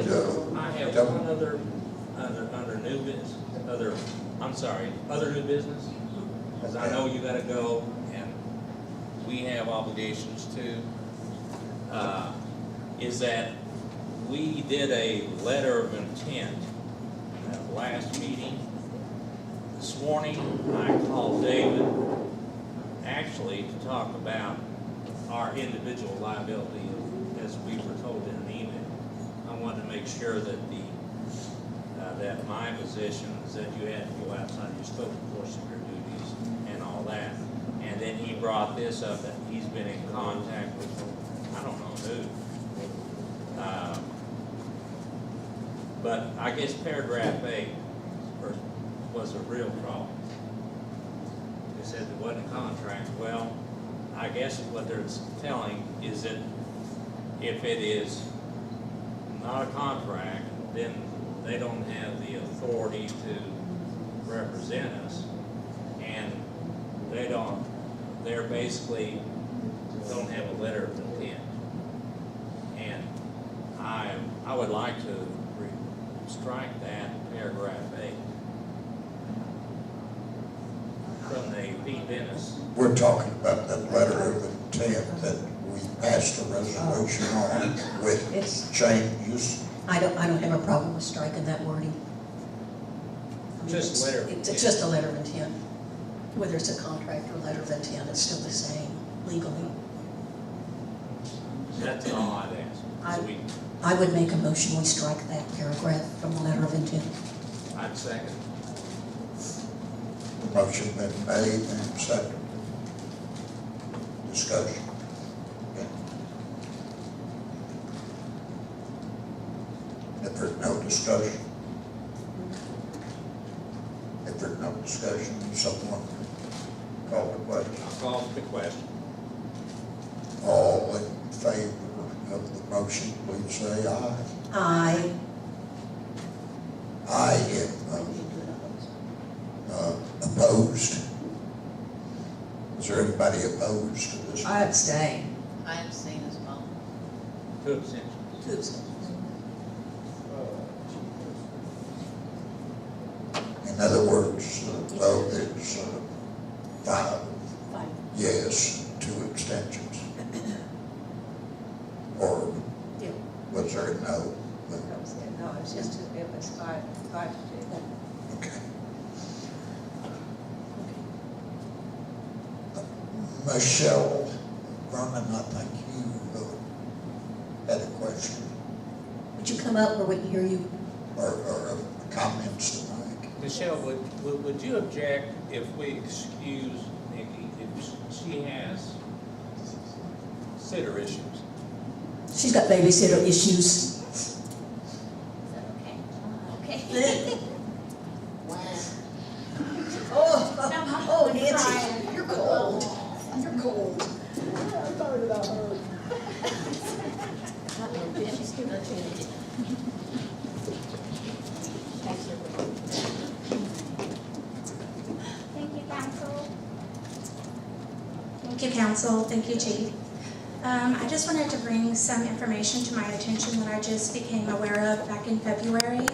I have don't- one other new business, other new business, because I know you gotta go, and we have obligations too. Is that we did a letter of intent at last meeting. This morning, I called David, actually, to talk about our individual liability, as we were told in an email. I wanted to make sure that that my position is that you had to go outside your scope, of course, of your duties and all that. And then he brought this up, that he's been in contact with, I don't know who. But I guess paragraph 8 was a real problem. They said it wasn't a contract. Well, I guess what they're telling is that if it is not a contract, then they don't have the authority to represent us. And they're basically don't have a letter of intent. And I would like to strike that paragraph 8 from the Pete Dennis. we're talking about that letter of intent that we passed a resolution on with It's- changes. I don't have a problem with striking that wording. I mean, Just letter of It's intent. just a letter of intent. Whether it's a contract or letter of intent, it's still the same legally. That's all I'd ask. So I would make a motion, we strike that paragraph from the letter of intent. I'd second. Motion been made and seconded. Discussion. If there's no discussion, someone call the question. I'll call the question. All in favor of the motion, please say aye. Aye. Aye. Opposed? Is there anybody opposed to this? I abstain. I abstain as well. 2 abstentions. 2 abstentions. words, the vote is 5 yes, 2 abstentions. Or Yeah. was there a no? No, it was just, it was 5 to 2. Okay. Michelle Vernon, I think you had a question Would you come up or would hear you? or comments to make. Michelle, would you object if we excuse Nikki if she has sitter issues? She's got babysitter issues. Is that okay? Okay. Oh, Nancy, you're cold. You're cold. I'm sorry about her. Thank you, Council. Thank you, Council. Thank you, Chief. I just wanted to bring some information to my attention that I just became aware of back in February.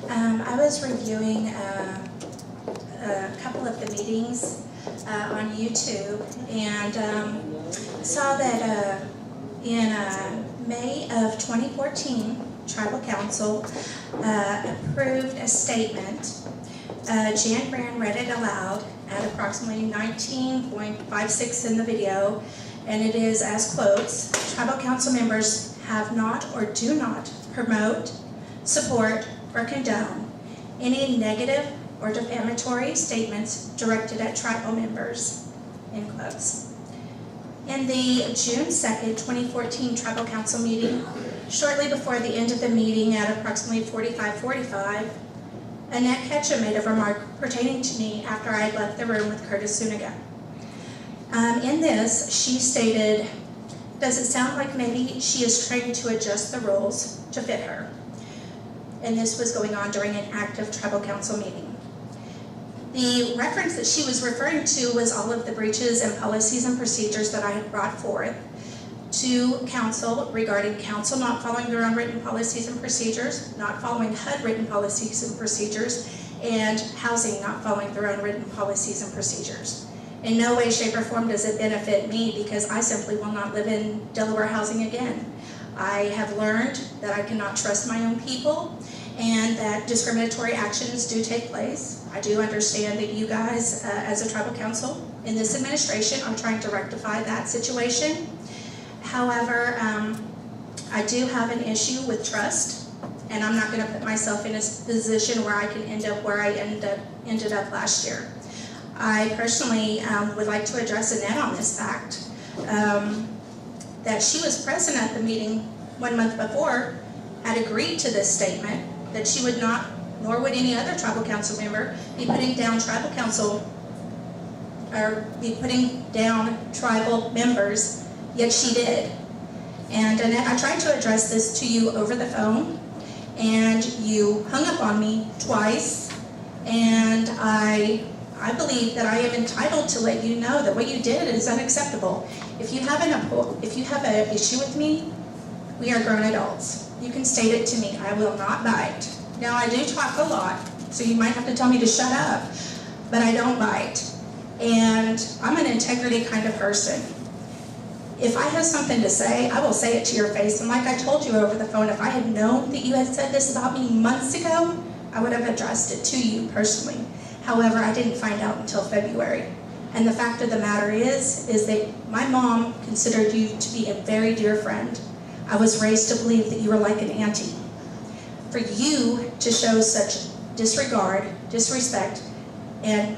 I was reviewing a couple of the meetings on YouTube and saw that in May of 2014, Tribal Council approved a statement. Jan Brand read it aloud at approximately 19.56 in the video, and it is as quotes, Tribal Council members have not or do not promote, support, or condone any negative or defamatory statements directed at tribal members, end quotes. In the June 2nd, 2014 Tribal Council meeting, shortly before the end of the meeting at approximately 45:45, Annette Ketchum made a remark pertaining to me after I had left the room with Curtis Zuniga. In this, she stated, does it sound like maybe she is trying to adjust the rules to fit her? And this was going on during an active Tribal Council meeting. The reference that she was referring to was all of the breaches and policies and procedures that I had brought forth to council regarding council not following their own written policies and procedures, not following HUD written policies and procedures, and housing not following their own written policies and procedures. In no way, shape, or form does it benefit me because I simply will not live in Delaware housing again. I have learned that I cannot trust my own people and that discriminatory actions do take place. I do understand that you guys, as a tribal council in this administration, are trying to rectify that situation. However, I do have an issue with trust, and I'm not going to put myself in a position where I can end up where I ended up last year. I personally would like to address Annette on this fact, that she was present at the meeting 1 month before, had agreed to this statement, that she would not, nor would any other tribal council member, be putting down tribal council, or be putting down tribal members, yet she did. And Annette, I tried to address this to you over the phone, and you hung up on me twice, and I believe that I am entitled to let you know that what you did is unacceptable. If you have an issue with me, we are grown adults. You can state it to me. I will not bite. Now, I do talk a lot, so you might have to tell me to shut up, but I don't bite. And I'm an integrity kind of person. If I have something to say, I will say it to your face. And like I told you over the phone, if I had known that you had said this about me months ago, I would have addressed it to you personally. However, I didn't find out until February. And the fact of the matter is that my mom considered you to be a very dear friend. I was raised to believe that you were like an auntie. For you to show such disregard, disrespect, and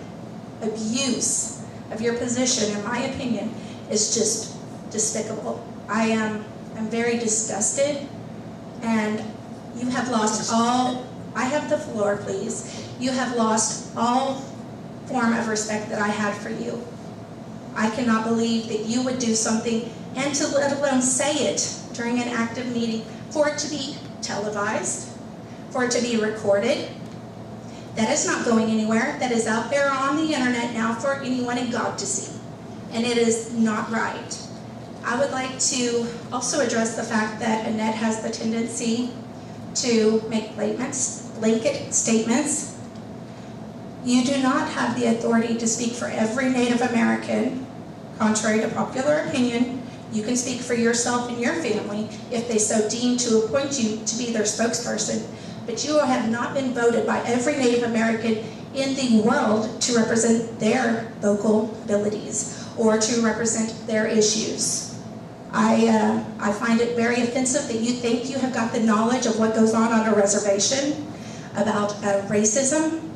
abuse of your position, in my opinion, is just despicable. I'm very disgusted, and you have lost all, I have the floor, please. You have lost all form of respect that I had for you. I cannot believe that you would do something, and to let alone say it during an active meeting, for it to be televised, for it to be recorded. That is not going anywhere. That is out there on the internet now for anyone in God to see. And it is not right. I would like to also address the fact that Annette has the tendency to make blanket statements. You do not have the authority to speak for every Native American, contrary to popular opinion. You can speak for yourself and your family if they so deem to appoint you to be their spokesperson. But you have not been voted by every Native American in the world to represent their local abilities or to represent their issues. I find it very offensive that you think you have got the knowledge of what goes on a reservation about racism.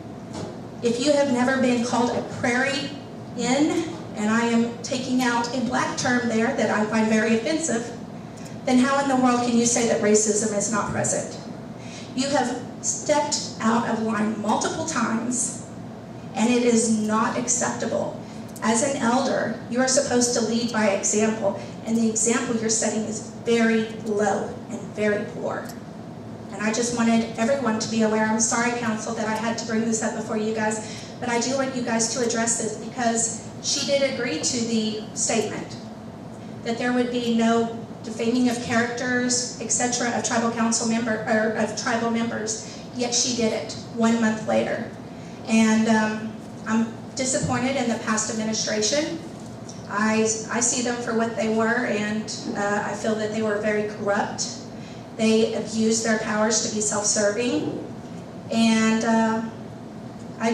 If you have never been called a prairie in, and I am taking out a black term there that I find very offensive, then how in the world can you say that racism is not present? You have stepped out of line multiple times, and it is not acceptable. As an elder, you are supposed to lead by example, and the example you're setting is very low and very poor. And I just wanted everyone to be aware. I'm sorry, council, that I had to bring this up before you guys, but I do want you guys to address this because she did agree to the statement that there would be no defaming of characters, etc., of tribal council member or of tribal members. Yet she did it 1 month later, and I'm disappointed in the past administration. I see them for what they were, and I feel that they were very corrupt. They abused their powers to be self-serving, and I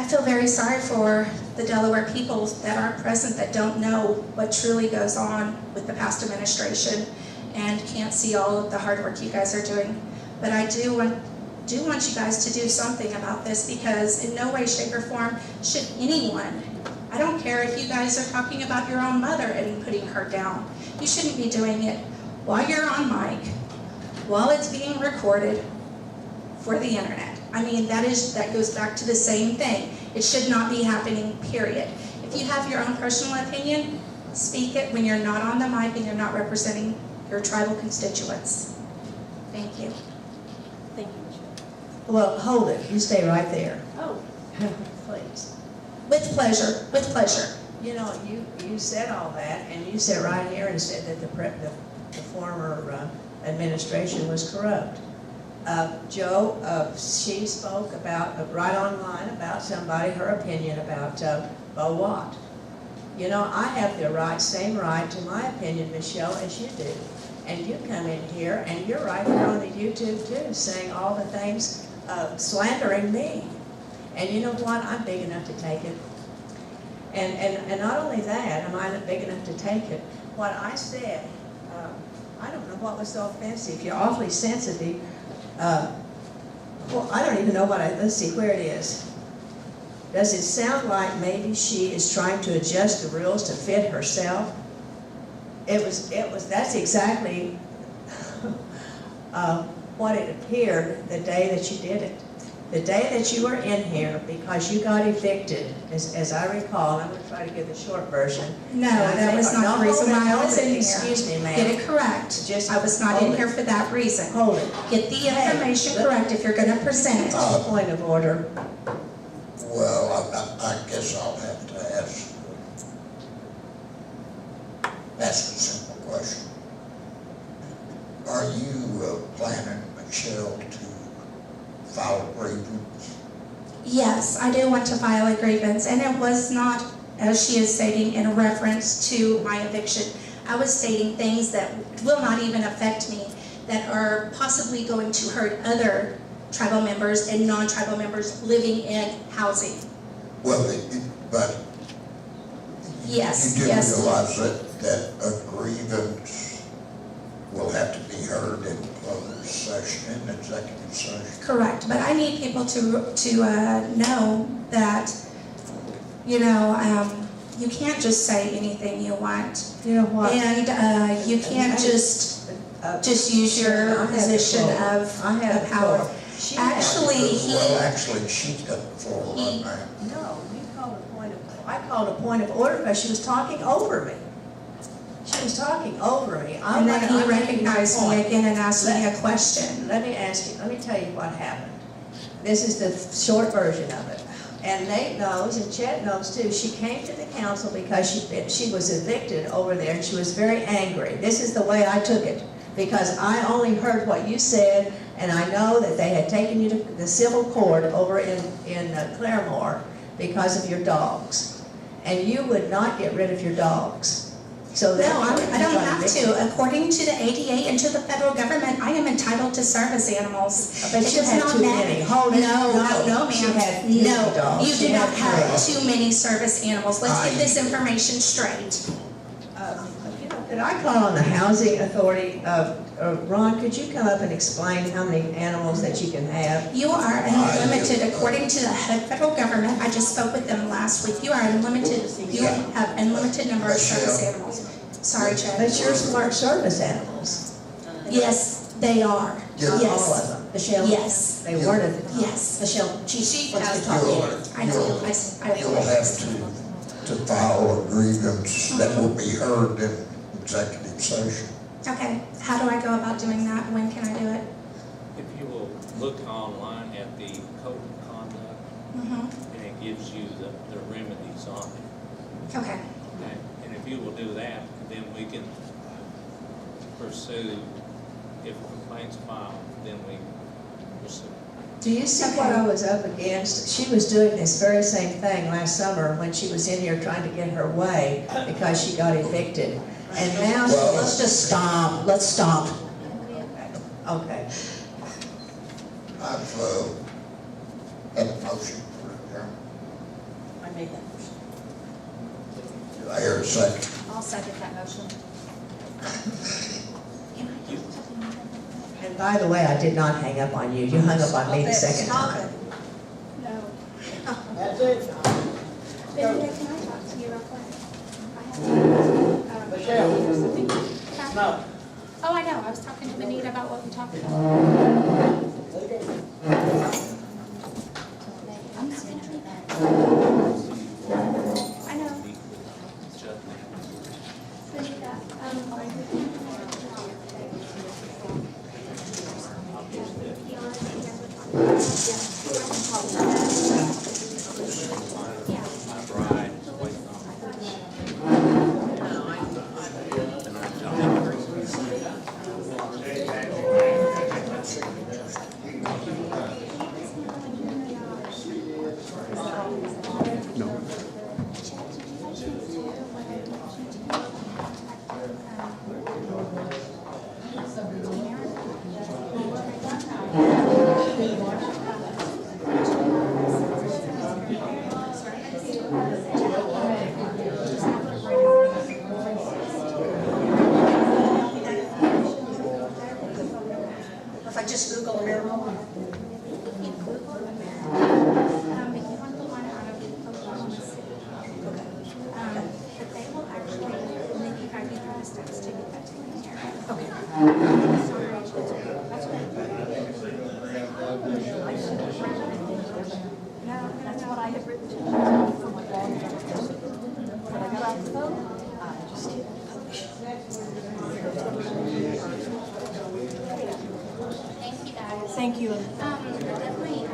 feel very sorry for the Delaware people that aren't present, that don't know what truly goes on with the past administration and can't see all of the hard work you guys are doing. But I do want you guys to do something about this, because in no way, shape, or form should anyone, I don't care if you guys are talking about your own mother and putting her down, you shouldn't be doing it while you're on mic, while it's being recorded for the internet. I mean, that goes back to the same thing. It should not be happening, period. If you have your own personal opinion, speak it when you're not on the mic and you're not representing your tribal constituents. Thank you. Thank you, Michelle. Well, hold it, you stay right there. Oh, Please. With pleasure, with pleasure. You know, you said all that, and you sat right here and said that the former administration was corrupt. Joe, she spoke about, right online, about somebody, her opinion about Bo Watt. You know, I have the same right to my opinion, Michelle, as you do. And you come in here, and you're right here on the YouTube too, saying all the things, slandering me. And you know what? I'm big enough to take it. And not only that, am I big enough to take it. What I said, I don't know what was so offensive. You're awfully sensitive. Well, I don't even know let's see where it is. Does it sound like maybe she is trying to adjust the rules to fit herself? That's exactly what it appeared the day that you did it. The day that you were in here, because you got evicted, as I recall, I'm going to try to give the short version. No, that was not the reason why I was in here. Excuse me, ma'am. Get it correct. I was not in here for that reason. Hold it. Get the information correct if you're going to present it. Point of order. Well, I guess I'll have to ask a simple question. Are you planning, Michelle, to file a grievance? Yes, I do want to file a grievance, and it was not, as she is stating, in reference to my eviction. I was stating things that will not even affect me, that are possibly going to hurt other tribal members and non-tribal members living in housing. Well, but Yes, you do yes. realize that a grievance will have to be heard in closed session, in executive session? Correct, but I need people to know that, you know, you can't just say anything you want. You know what? And you can't just use your position of power. Actually, Actually, she's got the floor right now. No, I called a point of order because she was talking over me. She was talking over me. And then he recognized me again and asked me a question. Let me tell you what happened. This is the short version of it. And Nate knows, and Chet knows too, she came to the council because she was evicted over there, and she was very angry. This is the way I took it, because I only heard what you said, And I know that they had taken you to the civil court over in Claremore because of your dogs. And you would not get rid of your dogs. So No, I don't have to. According to the ADA and to the federal government, I am entitled to service animals. But It you does had not too matter. many. Hold it. No, She ma'am. had few No, dogs. you She do not had have three. too many service animals. Let's get this information straight. Did I call on the housing authority? Ron, could you come up and explain how many animals that you can have? You are unlimited according to the federal government. I just spoke with them last week. You are unlimited. You have unlimited number of service animals. Sorry, Chad. But yours weren't service animals. Yes, they are. Yeah. Not all Yes. of them. Michelle? Yes. They weren't at the time. Yes. Michelle, Chief wants has to talk to you. I do. I You'll have to file a grievance that will be heard in executive session. Okay. How do I go about doing that? When can I do it? If you will look online at the code of conduct, Mm-hmm. and it gives you the remedies on it. Okay. Okay? And if you will do that, then we can pursue, if a complaint's filed, then we pursue. Do you see what I was up against? She was doing this very same thing last summer when she was in here trying to get her way because she got evicted. And now, Well, Let's just stop. Let's stop. okay. I've had a motion for adjournment. I made that motion. Do I hear a second? I'll second that motion. And by the way, I did not hang up on you. You hung up on me the second time. No. That's it. Benita, can I talk to you real quick? I have to, Michelle. Okay. No. Oh, I know, I was talking to Benita about what we talked about. I know. Benita, If I just Google a miracle. if you want the one out of Oklahoma City, but they will actually, and then you guys need the steps to get that taken care of. Okay. Sorry, that's okay. No, that's what I had written to you for my dog. When I got off the phone, I just hit publish. Thank you, guys. Thank you. Definitely,